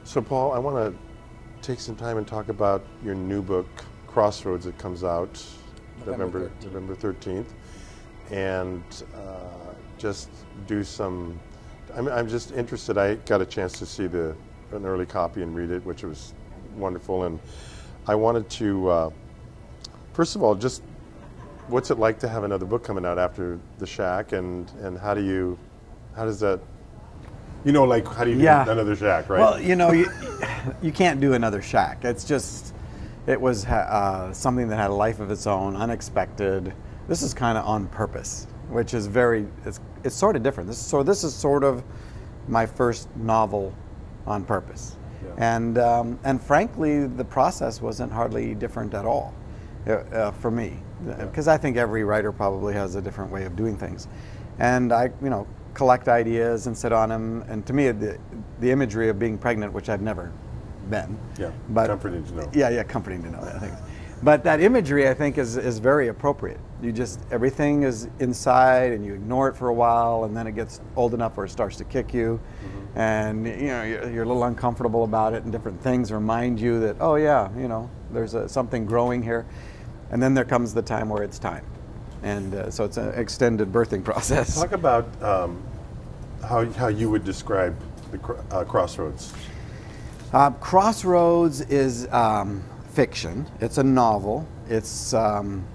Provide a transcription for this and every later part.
So Paul, I want to take some time and talk about your new book, Crossroads, that comes out November 13th, and just do some. I'm just interested. I got a chance to see an early copy and read it, which was wonderful, and I wanted to first of all, just what's it like to have another book coming out after The Shack, and how does that, like how do you do another Shack, right? Well, you can't do another Shack. It was something that had a life of its own, unexpected. This is kind of on purpose, which is it's sort of different. This is sort of my first novel on purpose. Yeah. And frankly, the process wasn't hardly different at all for me, because I think every writer probably has a different way of doing things. And I, collect ideas and sit on them. And to me, the imagery of being pregnant, which I've never been. Yeah, but comforting to know. Yeah, comforting to know that. I think. But that imagery, I think, is very appropriate. Everything is inside, and you ignore it for a while, and then it gets old enough where it starts to kick you, and you're a little uncomfortable about it, and different things remind you that, oh yeah, there's something growing here, and then there comes the time where it's time, and so it's an extended birthing process. Talk about how you would describe the Crossroads. Crossroads is fiction. It's a novel. It's and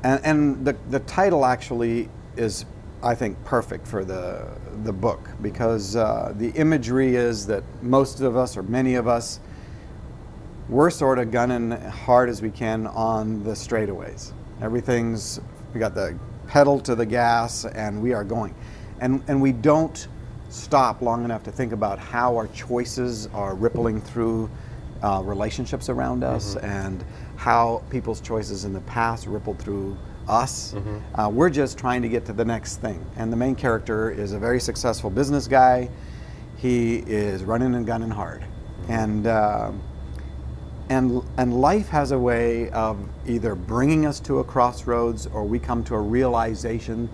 the title actually is, I think, perfect for the book, because the imagery is that most of us, or many of us, we're sort of gunning hard as we can on the straightaways. We got the pedal to the gas, and we are going, and we don't stop long enough to think about how our choices are rippling through relationships around us, and how people's choices in the past rippled through us. We're just trying to get to the next thing. And the main character is a very successful business guy. He is running and gunning hard. And life has a way of either bringing us to a crossroads, or we come to a realization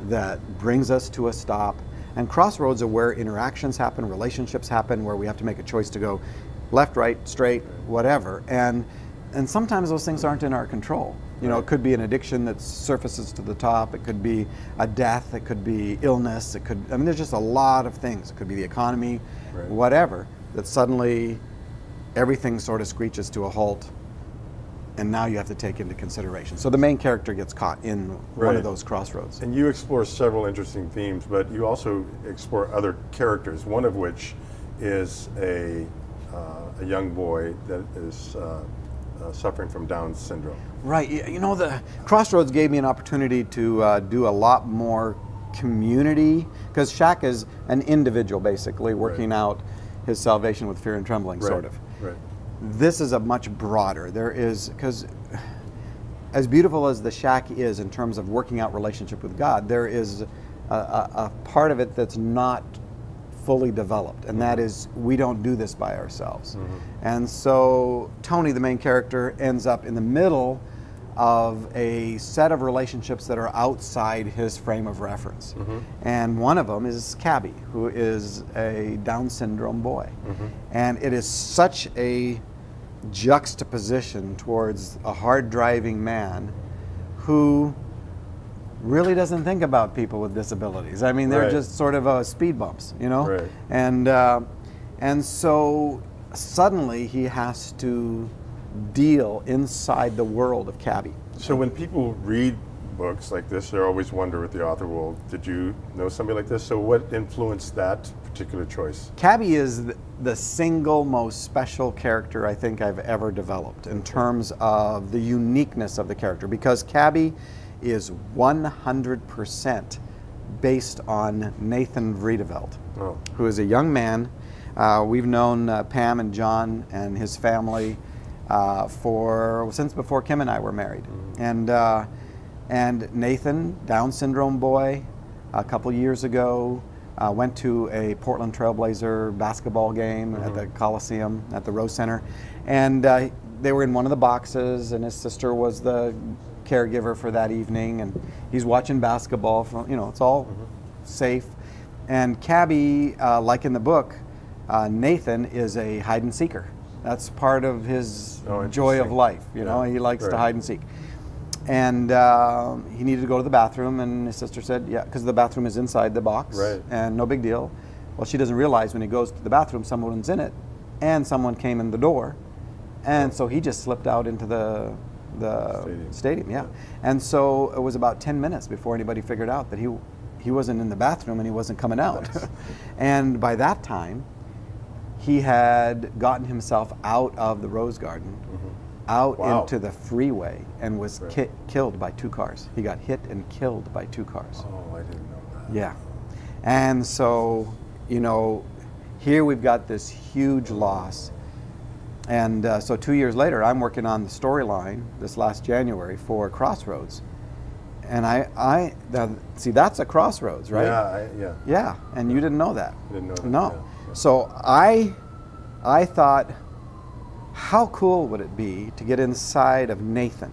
that brings us to a stop. And crossroads are where interactions happen, relationships happen, where we have to make a choice to go left, right, straight, whatever. And sometimes those things aren't in our control. It could be an addiction that surfaces to the top. It could be a death. It could be illness. There's just a lot of things. It could be the economy, whatever, that suddenly everything sort of screeches to a halt, and now you have to take into consideration. So the main character gets caught in one of those crossroads. And you explore several interesting themes, but you also explore other characters, one of which is a young boy that is suffering from Down syndrome. Right. The Crossroads gave me an opportunity to do a lot more community, because Shack is an individual basically working out his salvation with fear and trembling, sort of. Right. This is a much broader. Because as beautiful as the Shack is in terms of working out relationship with God, there is a part of it that's not fully developed, and that is, we don't do this by ourselves. And so Tony, the main character, ends up in the middle of a set of relationships that are outside his frame of reference. And one of them is Cabby, who is a Down syndrome boy. And it is such a juxtaposition towards a hard-driving man who really doesn't think about people with disabilities. They're just sort of speed bumps, and so suddenly he has to deal inside the world of Cabby. So when people read books like this, they always wonder with the author, well, did you know somebody like this? So what influenced that particular choice? Cabby is the single most special character I think I've ever developed in terms of the uniqueness of the character, because Cabby is 100% based on Nathan Vriedeveld, who is a young man. We've known Pam and John and his family since before Kim and I were married. And Nathan, Down syndrome boy, a couple years ago, went to a Portland Trailblazer basketball game at the Coliseum, at the Rose Center, and they were in one of the boxes, and his sister was the caregiver for that evening, and he's watching basketball from, it's all safe. And Cabby, like in the book, Nathan is a hide and seeker. That's part of his joy of life. You know, he likes to hide and seek. And he needed to go to the bathroom, and his sister said, yeah, because the bathroom is inside the box, and no big deal. Well, she doesn't realize when he goes to the bathroom, someone's in it, and someone came in the door, and so he just slipped out into the stadium. Yeah. And so it was about 10 minutes before anybody figured out that he wasn't in the bathroom and he wasn't coming out. And by that time, he had gotten himself out of the Rose Garden, out into the freeway, and was killed by 2 cars. He got hit and killed by 2 cars. Oh, I didn't know that. Yeah. And so, you know, here we've got this huge loss. And so 2 years later, I'm working on the storyline this last January for Crossroads. And see, that's a crossroads, right? Yeah, yeah. And you didn't know that? I didn't know that. No. Yeah. So I thought, how cool would it be to get inside of Nathan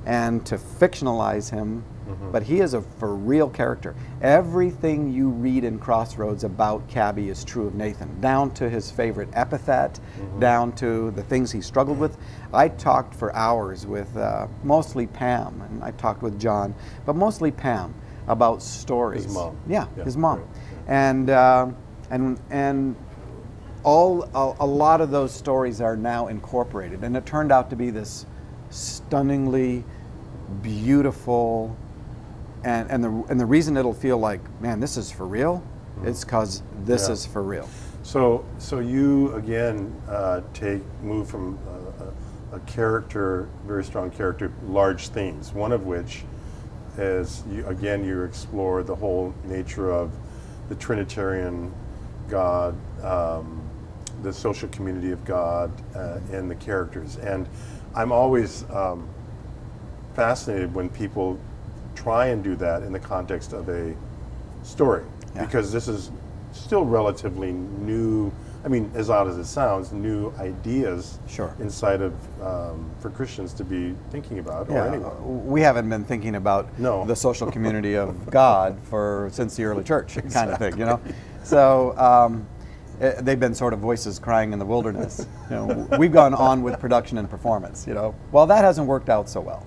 and to fictionalize him, but he is a for real character. Everything you read in Crossroads about Cabby is true of Nathan, down to his favorite epithet, down to the things he struggled with. I talked for hours with mostly Pam, and I talked with John, but mostly Pam about stories. His mom. Yeah, his mom. And a lot of those stories are now incorporated, and it turned out to be this stunningly beautiful, and the reason it'll feel like, man, this is for real, it's because this is for real. So you again move from a character, very strong character, large themes. One of which is you explore the whole nature of the Trinitarian God, the social community of God, and the characters. And I'm always fascinated when people try and do that in the context of a story, because this is still relatively new. I mean, as odd as it sounds, new ideas inside of for Christians to be thinking about, or anyone. We haven't been thinking about the social community of God since the early church, kind of thing, you know. So they've been sort of voices crying in the wilderness. You know, we've gone on with production and performance. You know, well, that hasn't worked out so well.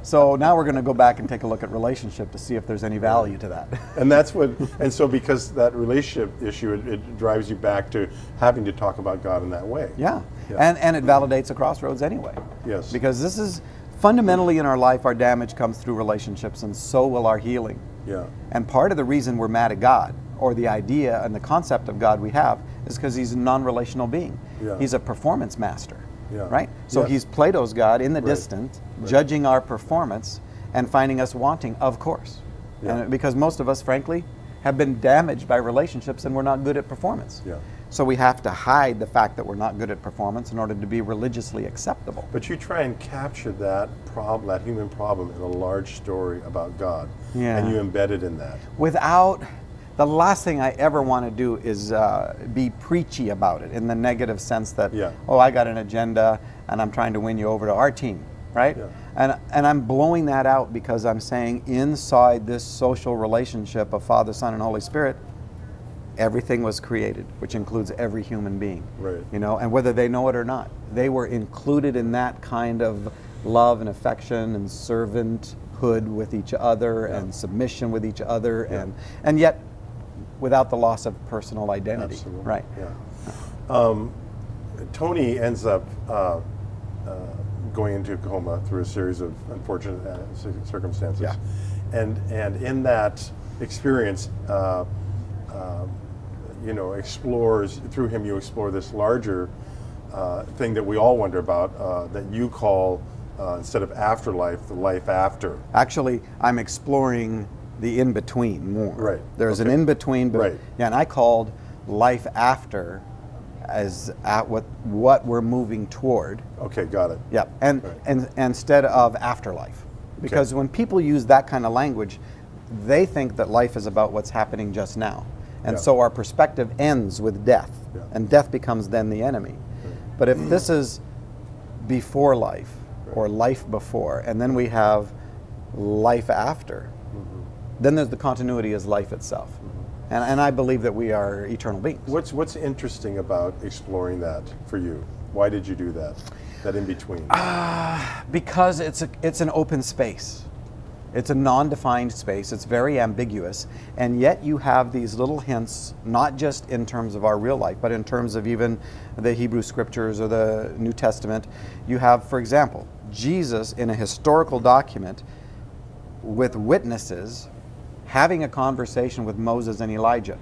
So now we're going to go back and take a look at relationship to see if there's any value to that. And that's what, and so because that relationship issue, it drives you back to having to talk about God in that way. Yeah. And it validates a crossroads anyway. Yes. Because this is fundamentally in our life, our damage comes through relationships, and so will our healing. Yeah. And part of the reason we're mad at God, or the idea and the concept of God we have, is because he's a non-relational being. Yeah. He's a performance master. Yeah. Right? So he's Plato's God in the distant, judging our performance and finding us wanting, of course. Yeah. And because most of us, frankly, have been damaged by relationships and we're not good at performance. Yeah. So we have to hide the fact that we're not good at performance in order to be religiously acceptable. But you try and capture that problem, that human problem, in a large story about God. Yeah. And you embed it in that. The last thing I ever want to do is be preachy about it in the negative sense that, oh, I got an agenda and I'm trying to win you over to our team, right? Yeah. And I'm blowing that out because I'm saying inside this social relationship of Father, Son, and Holy Spirit, everything was created, which includes every human being. Right. You know, and whether they know it or not, they were included in that kind of love and affection and servanthood with each other and submission with each other, and yet without the loss of personal identity. Absolutely. Right. Yeah. Tony ends up going into a coma through a series of unfortunate circumstances. Yeah. And in that experience, explores, through him you explore this larger thing that we all wonder about, that you call, instead of afterlife, the life after. Actually, I'm exploring the in-between more. Right. There's an in-between, but right. And I called life after as at what we're moving toward. Okay, got it. Yeah, and instead of afterlife. Because when people use that kind of language, they think that life is about what's happening just now. And so our perspective ends with death, and death becomes then the enemy. But if this is before life, or life before, and then we have life after, then there's the continuity as life itself. And I believe that we are eternal beings. What's interesting about exploring that for you? Why did you do that? That in between? Because it's an open space. It's a non-defined space. It's very ambiguous, and yet you have these little hints, not just in terms of our real life, but in terms of even the Hebrew Scriptures or the New Testament. You have, for example, Jesus in a historical document with witnesses having a conversation with Moses and Elijah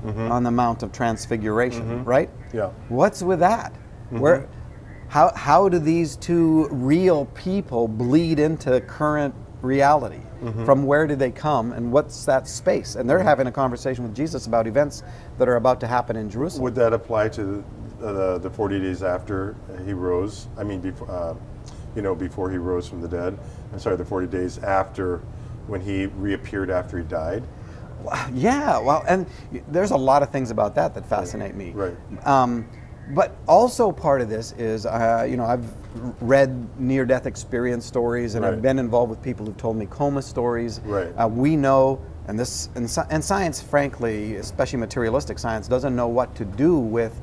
on the Mount of Transfiguration, right? Yeah. What's with that? Where, how do these two real people bleed into current reality? From where do they come, and what's that space? And they're having a conversation with Jesus about events that are about to happen in Jerusalem. Would that apply to the 40 days after he rose? I mean, before he rose from the dead. I'm sorry, the 40 days after, when he reappeared after he died. Yeah, well, and there's a lot of things about that fascinate me. Right. But also part of this is, I've read near-death experience stories, and I've been involved with people who've told me coma stories. Right. We know, and science, frankly, especially materialistic science, doesn't know what to do with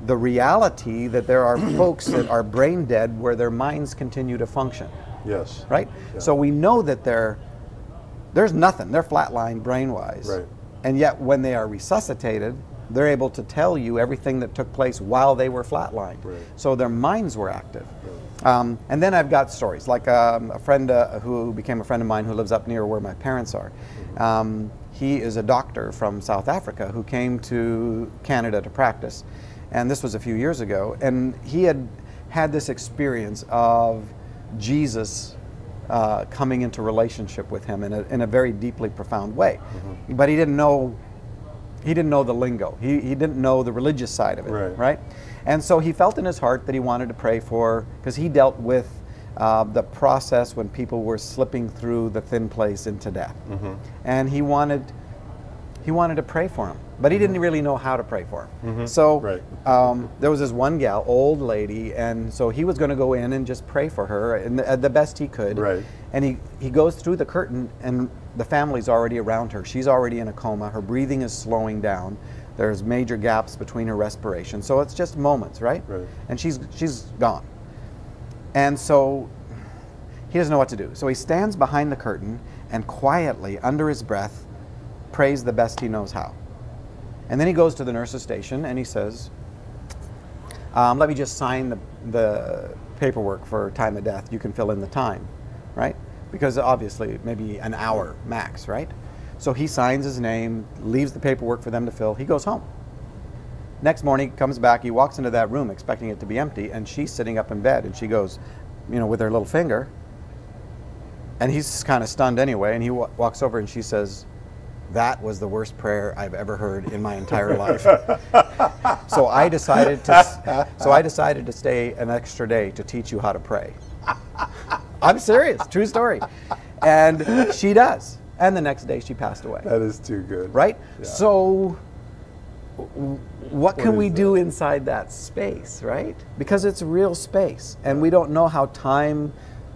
the reality that there are folks that are brain dead where their minds continue to function. Yes. Right? Yeah. So we know that there's nothing. They're flatlined brain-wise. Right. And yet when they are resuscitated, they're able to tell you everything that took place while they were flatlined. Right. So their minds were active. Right. And then I've got stories, like a friend who became a friend of mine who lives up near where my parents are. He is a doctor from South Africa who came to Canada to practice. And this was a few years ago. And he had this experience of Jesus coming into relationship with him in a very deeply profound way. But he didn't know the lingo. He didn't know the religious side of it, right? And so he felt in his heart that he wanted to pray for, because he dealt with the process when people were slipping through the thin place into death. And he wanted to pray for him, but he didn't really know how to pray for him. So there was this one gal, old lady, and so he was going to go in and just pray for her and the best he could. Right. And he goes through the curtain, and the family's already around her. She's already in a coma. Her breathing is slowing down. There's major gaps between her respiration. So it's just moments, right? And she's gone. And so he doesn't know what to do. So he stands behind the curtain and quietly, under his breath, prays the best he knows how. And then he goes to the nurse's station and he says, let me just sign the paperwork for time of death. You can fill in the time, right? Because obviously maybe an hour max, right? So he signs his name, leaves the paperwork for them to fill. He goes home. Next morning, he comes back, he walks into that room expecting it to be empty, and she's sitting up in bed, and she goes, with her little finger, and he's kind of stunned anyway, and he walks over and she says, "That was the worst prayer I've ever heard in my entire life." So I decided to stay an extra day to teach you how to pray. I'm serious, true story. And she does. And the next day she passed away. That is too good. Right? Yeah. So what can we do inside that space, right? Because it's real space, and we don't know how time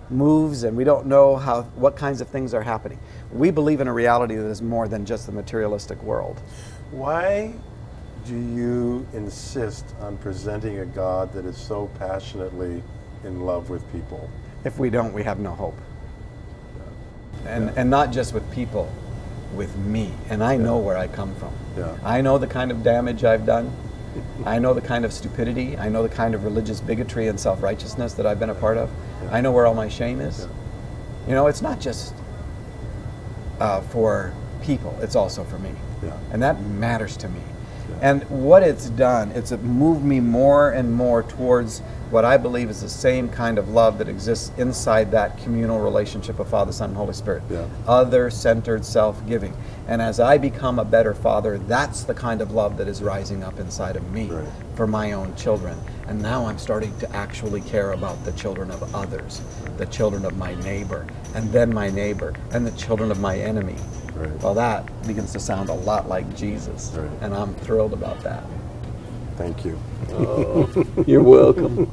moves, and we don't know what kinds of things are happening. We believe in a reality that is more than just the materialistic world. Why do you insist on presenting a God that is so passionately in love with people? If we don't, we have no hope. And not just with people, with me. And I know where I come from. I know the kind of damage I've done. I know the kind of stupidity. I know the kind of religious bigotry and self-righteousness that I've been a part of. I know where all my shame is. It's not just for people, it's also for me. And that matters to me. And what it's done, it's moved me more and more towards what I believe is the same kind of love that exists inside that communal relationship of Father, Son, and Holy Spirit. Other-centered self-giving. And as I become a better father, that's the kind of love that is rising up inside of me for my own children. And now I'm starting to actually care about the children of others, the children of my neighbor, and then my neighbor, and the children of my enemy. Well, that begins to sound a lot like Jesus, and I'm thrilled about that. Thank you. Oh, you're welcome.